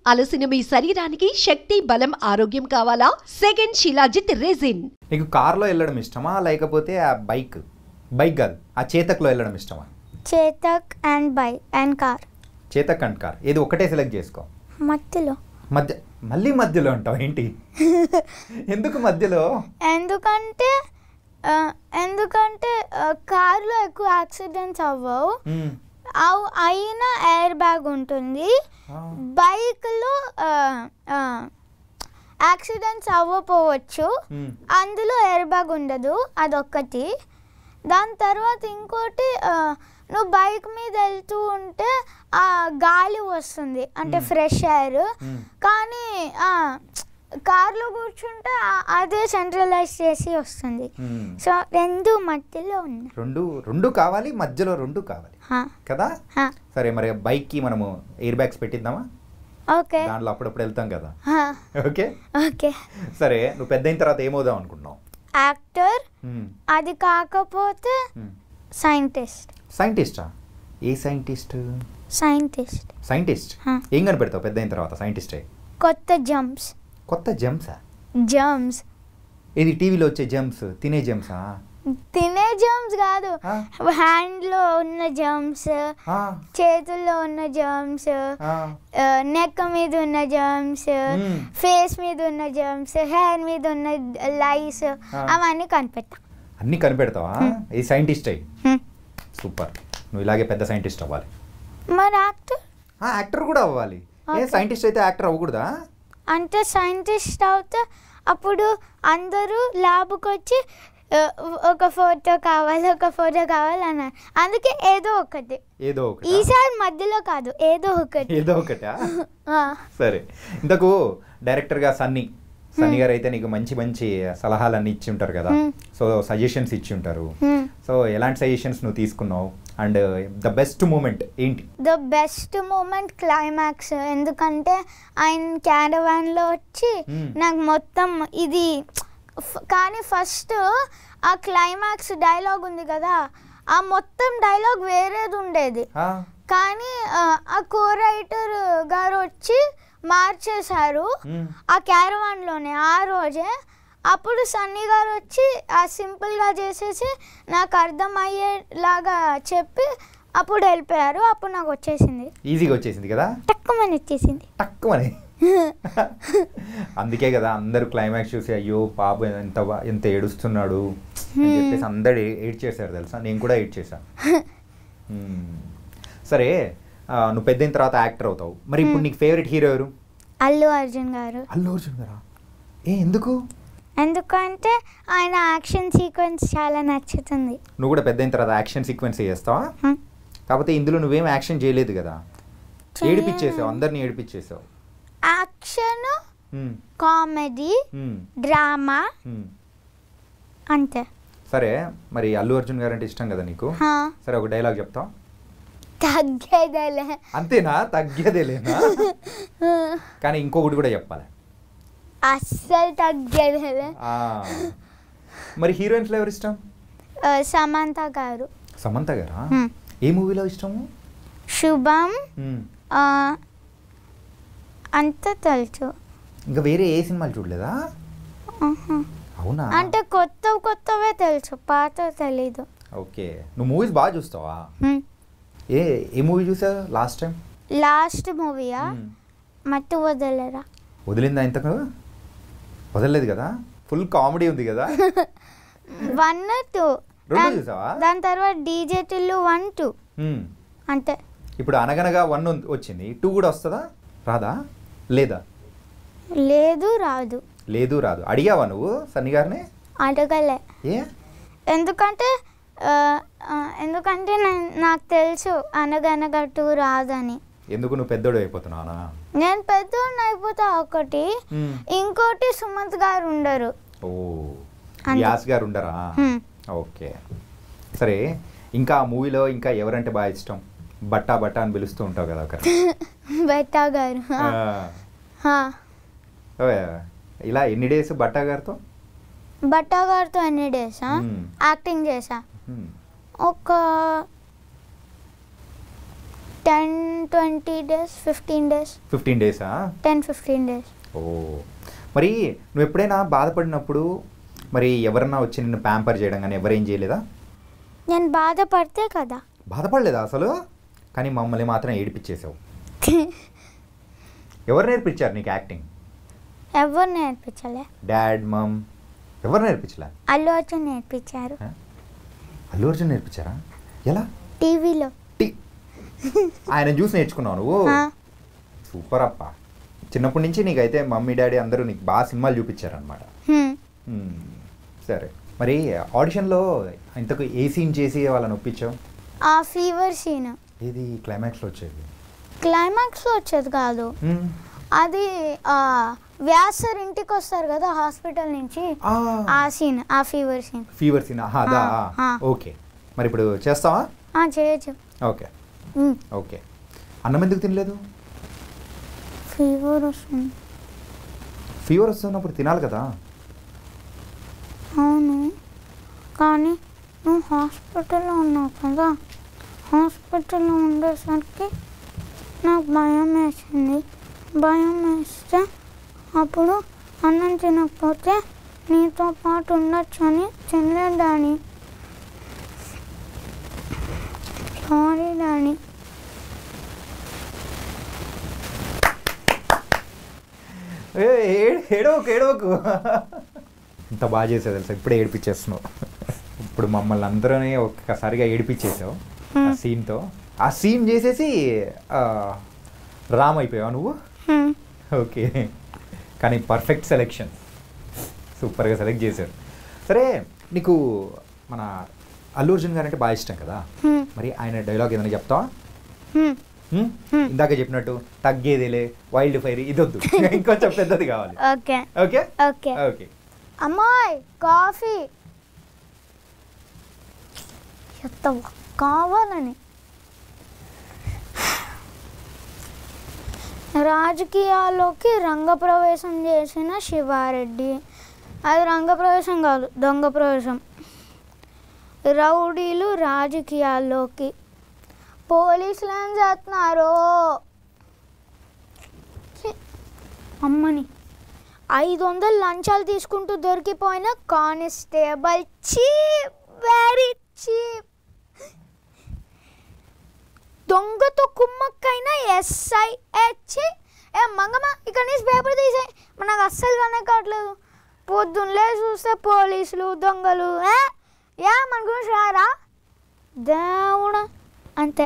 అలసిన మీ శరీరానికి శక్తి, బలం, ఆరోగ్యం కావాలా? Second shilajit resin. నీకు కార్లో వెళ్ళడం ఇష్టమా లేకపోతే ఆ బైక్ కాదు ఆ చేతక్లో వెళ్ళడం ఇష్టమా? Chetak and car. Chetak and car ఏది ఒకటే సెలెక్ట్ చేసుకో. మళ్ళీ మధ్యలో అంటావు ఏంటి? ఎందుకు మధ్యలో? ఎందుకంటే కార్లో ఎక్కువ యాక్సిడెంట్స్ అవ్వవు, అయినా ఎయిర్ బ్యాగ్ ఉంటుంది. బైక్లో యాక్సిడెంట్స్ అవ్వకపోవచ్చు, అందులో ఎయిర్ బ్యాగ్ ఉండదు, అదొక్కటి. దాని తర్వాత ఇంకోటి, నువ్వు బైక్ మీద వెళ్తూ ఉంటే ఆ గాలి వస్తుంది, అంటే ఫ్రెష్ ఎయిర్. కానీ కార్లో కూర్చుంటే అదే సెంట్రలైజ్ చేసి వస్తుంది. సో రెండు మధ్యలో ఉన్నాయి. రెండు కావాలి, మధ్యలో రెండు కావాలి కదా. సరే, మరి బైక్ కి మనము ఎయిర్ బ్యాగ్స్ పెట్టిద్దామా? ఓకే, దాంట్లో అప్పుడప్పుడు వెళ్తాం కదా. Okay okay. సరే, నువ్వు పెద్ద అయిన తర్వాత ఏమవుదాం అనుకుంటున్నావు? యాక్టర్, అది కాకపోతే సైంటిస్ట్. సైంటిస్టా? ఏ సైంటిస్ట్? సైంటిస్ట్ ఏం కనిపెడతావు పెద్ద అయిన తర్వాత? సైంటిస్టే. కొత్త జంప్స్. జంప్స్ ఇది టీవీలో వచ్చే జంప్స్, తినే జంప్సా? తినే జంప్స్ కాదు, హ్యాండ్ లో ఉన్న జంప్స్, చేతుల్లో ఉన్న జంప్స్, నెక్ మీద ఉన్న జంప్స్, ఫేస్ మీద ఉన్న జంప్స్, హెయిర్ మీద ఉన్న లైస్, అవన్నీ అన్ని కనిపెడతావా? ఈ సైంటిస్ట్ అయ్యి సూపర్. నువ్వు ఇలాగే పెద్ద సైంటిస్ట్ అవ్వాలి. మరి యాక్టర్ కూడా అవ్వాలి. ఏ సైంటిస్ట్ అయితే యాక్టర్ అవ్వకూడదా? అంటే సైంటిస్ట్ అవుతే అప్పుడు అందరూ ల్యాబ్కి వచ్చి ఒక ఫోటో కావాలి అన్నారు. అందుకే ఏదో ఒకటి. ఈసారి మధ్యలో కాదు, ఏదో ఒకటా? సరే, ఇంతకు డైరెక్టర్గా సన్నీ గారు అయితే నీకు మంచి మంచి సలహాలన్నీ ఇచ్చి ఉంటారు కదా, సో సజెషన్స్ ఇచ్చి ఉంటారు. సో ఎలాంటి సజెషన్స్ నువ్వు తీసుకున్నావు? అండ్ ద బెస్ట్ మూమెంట్ ఏంటి? The best moment climax. ఎందుకంటే ఆయన క్యారవాన్లో వచ్చి నాకు మొత్తం ఇది, కానీ ఫస్ట్ ఆ క్లైమాక్స్ డైలాగ్ ఉంది కదా, ఆ మొత్తం డైలాగ్ వేరేది ఉండేది, కానీ ఆ కో రైటర్ గారు వచ్చి మార్చేశారు ఆ క్యారవాన్లోనే ఆ రోజే. అప్పుడు సన్నీ గారు వచ్చి ఆ సింపుల్గా చేసేసి నాకు అర్థమయ్యేలాగా చెప్పి అప్పుడు వెళ్ళిపోయారు. అప్పుడు నాకు వచ్చేసింది, ఈజీగా వచ్చేసింది కదా, తక్కువని వచ్చేసింది. అందుకే కదా అందరూ క్లైమాక్స్ చూసి అయ్యో పాప ఎంత ఏడుస్తున్నాడు అని చెప్పేసి అందరు ఏడ్ చేశారు తెలుసా. నేను కూడా ఏడ్ చేశాను. సరే, నువ్వు పెద్దయిన తర్వాత యాక్టర్ అవుతావు. మరి ఇప్పుడు నీకు ఫేవరెట్ హీరో ఎవరు? అల్లు అర్జున్ గారు. ఎందుకు? ఎందుకంటే ఆయన యాక్షన్ సీక్వెన్స్ చాలా నచ్చుతుంది. నువ్వు కూడా పెద్దయిన తర్వాత యాక్షన్ సీక్వెన్స్ చేస్తావా? కాకపోతే ఇందులో నువ్వేం యాక్షన్ చేయలేదు కదా, ఏడిపించేసావు, అందరినీ ఏడిపించేసావు. యాక్షన్, కామెడీ, డ్రామా అంతే. సరే, మరి అల్లు అర్జున్ గారు అంటే ఇష్టం కదా నీకు. సరే, ఒక డైలాగ్ చెప్తావా? తగ్గేదేలే. అంతేనా? తగ్గేదేలేనా? కానీ ఇంకొకటి కూడా చెప్పాలి. అస్సలు తగ్గేదేలే. మరి హీరోయిన్స్ లో ఎవరు ఇష్టం? సమంత గారు. సమంత గారా? ఏ మూవీలో ఇష్టము? శుభం, అంత తెలుసు. ఇంకా వేరే ఏ సినిమాలు చూడలేదా? అవునా? అంటే కొత్తవే తెలుసు, పాత తెలీదు. ఓకే, నువ్వు మూవీస్ బాగా చూస్తావా? ఏ మూవీ చూసా లాస్ట్ మూవీయా? మత్తు వదలరా. వదిలిందా? ఇంతకు వదలలేదు కదా, ఫుల్ కామెడీ ఉంది కదా. 1, 2 రెండు చూసావా? దాని తర్వాత డీజే టిల్లు 1, 2 అంతే. ఇప్పుడు అనగనగా 1 వచ్చింది, 2 కూడా వస్తుందా? రాదా? లేదు రాదు. అడిగావా నువ్వు సన్నీ గారిని? అడగలే. ఎందుకంటే నాకు తెలుసు అనగనగా 2 రాదని. ఎందుకు? నువ్వు పెద్దోడు అయిపోతున్నావా? నేను పెద్దోడిని అయిపోతా ఒకటి, ఇంకోటి సుమంత్ గారు ఉండరు. వ్యాస్ గారు ఉండరా? ఓకే, సరే. ఇంకా మూవీలో ఇంకా ఎవరంటే బాగా ఇష్టం? బట్టా అని పిలుస్తూ ఉంటావు కదా ఒకరు. బట్టా గారు. ఇలా ఎన్ని డేస్ బట్టా గారితో ఎన్ని డేస్ యాక్టింగ్ చేసా? ఒక 10-20 days, 15 days. 15 డేసా? 10-15 days. ఓ, మరి నువ్వు ఎప్పుడైనా బాధపడినప్పుడు మరి ఎవరన్నా వచ్చి నిన్ను ప్యాంపర్ చేయడం కానీ ఎవరేం చేయలేదా? నేను బాధపడితే కదా. బాధపడలేదా అసలు? కానీ మమ్మల్ని మాత్రం ఏడిపించేసావు. ఎవరు నేర్పించారు నీకు యాక్టింగ్? ఎవరు నేర్పించలే. డాడ్, మమ్ ఎవరు నేర్పించలే? అల్లు అర్జున్ నేర్పించారు. అల్లు అర్జున్ నేర్పించారా? ఎలా? టీవీలో. ఆయన చూసి నేర్చుకున్నావు నువ్వు? సూపర్ అప్ప. చిన్నప్పటి నుంచి నీకైతే మమ్మీ డాడీ అందరూ నీకు బాగా సినిమాలు చూపించారనమాట. సరే, మరి ఆడిషన్లో ఇంతకు ఏ సీన్ చేసి వాళ్ళని ఒప్పించావు? ఆ ఫీవర్ సీన్. ఏది క్లైమాక్స్లో వచ్చేది? క్లైమాక్స్లో వచ్చేది కాదు, అది వ్యాస్ సార్ ఇంటికి వస్తారు కదా హాస్పిటల్ నుంచి, ఆ సీన్, ఆ ఫీవర్ సీన్. ఫీవర్ సీన్, అదా? ఓకే, మరి ఇప్పుడు చేస్తావా? చేయొచ్చు. Okay okay. అన్నం ఎందుకు తినలేదు? ఫీవర్ వస్తుంది. ఫీవర్ వస్తున్నప్పుడు తినాలి కదా. అవును, కానీ నువ్వు హాస్పిటల్లో ఉన్నావు కదా, హాస్పిటల్లో ఉండేసరికి నాకు భయం వేసింది. భయం వేస్తే అప్పుడు అన్నం తినకపోతే నీతో పాటు ఉండొచ్చు అని తినలేదు డాడీ. Sorry daddy. ఏడవకు. ఇంత బాగా చేసావు తెలుసా, ఇప్పుడే ఏడిపించేస్తున్నావు. ఇప్పుడు మమ్మల్ని అందరినీ ఒక్కసారిగా ఏడిపించేసావు ఆ సీన్తో. ఆ సీన్ చేసేసి రామ్ అయిపోయావు నువ్వు. ఓకే, కానీ పర్ఫెక్ట్ సెలెక్షన్, సూపర్గా సెలెక్ట్ చేశారు. సరే, నీకు మన అల్లు అర్జున్ గారు అంటే బాగా ఇష్టం కదా, మరి ఆయన డైలాగ్ ఏదైనా చెప్తావా? ఇందాక చెప్పినట్టు తగ్గేదేలే, వైల్డ్ ఫైర్, ఇదొద్దు, ఇంకొంచెం పెద్దది కావాలి. Okay okay okay okay. అమ్మాయి కాఫీ కావాలని. రాజకీయాల్లోకి రంగప్రవేశం చేసిన శివారెడ్డి. అది రంగప్రవేశం కాదు, దొంగ ప్రవేశం. రౌడీలు రాజకీయాల్లోకి. పోలీసులు ఏం చేస్తున్నారు? అమ్మని 500 లంచాలు తీసుకుంటూ దొరికిపోయిన కానిస్టేబుల్. Cheap, very cheap. దొంగతో కుమ్మక్కైన ఎస్ఐ. ఏ మంగమ్మ, ఇక్కడ నుంచి పేపర్ తీసాయి, నాకు అస్సలు కనే కావట్లేదు. పొద్దున్నలే చూస్తే పోలీసులు, దొంగలు. మన గురించి రారా దేవుడా అంతే.